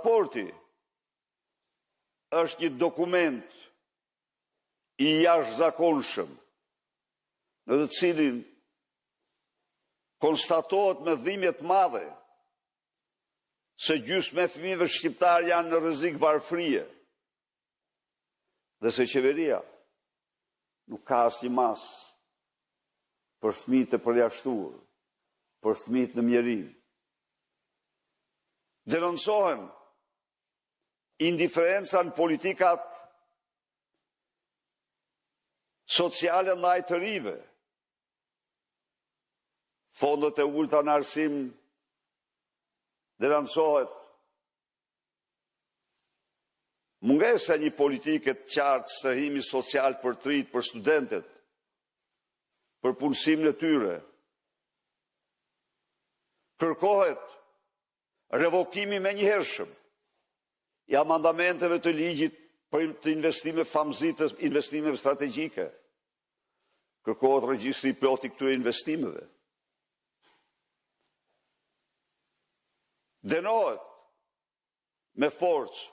raporti është një dokument i jashtëzakonshëm, në të cilin konstatohet me dhimbje të madhe se gjysmë e fëmijëve shqiptar janë në rrezik varfërie dhe se qeveria nuk ka asnjë mas për fëmijët e përjashtuar, për fëmijët në mjerim. Denoncohen indiferenca në politikat sociale ndaj të rive, fondet e ulta në arsim denoncohet mungesa e një politike të qartë strehimi social për të rinjt, për studentët, për punësimin e tyre. Kërkohet revokimi menjëhershëm i amandamenteve të ligjit për të investime famëzitës, investimeve strategjike. Kërkohet regjistri i plot i këtyre investimeve. Dënohet me forcë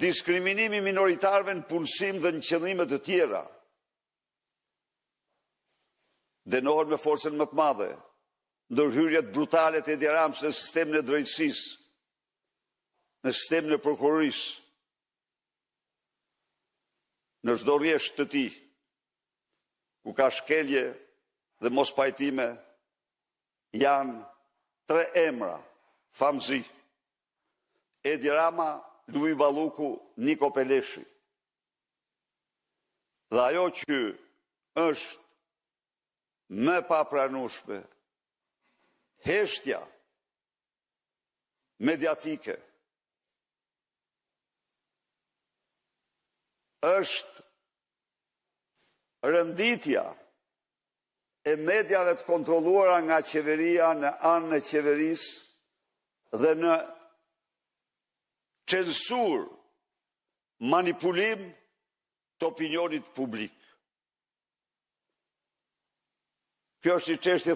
diskriminimi minoritarëve në punësim dhe në qëllime të tjera. Dënohet me forcën më të madhe ndërhyrjet brutale të Edi Ramës në sistemin e drejtësisë, në sistemin e prokurorisë, në çdo rrjesht të tij, ku ka shkelje dhe mos pajtime, janë 3 emra famëzi: Edi Rama, Luvi Balluku, Niko Peleshi. Dhe ajo që është më papranueshme, heshtja mediatike, është rënditja e mediave të kontrolluara nga qeveria në anën e qeverisë dhe në censur, manipulim të opinionit publik. Kjo është një çështje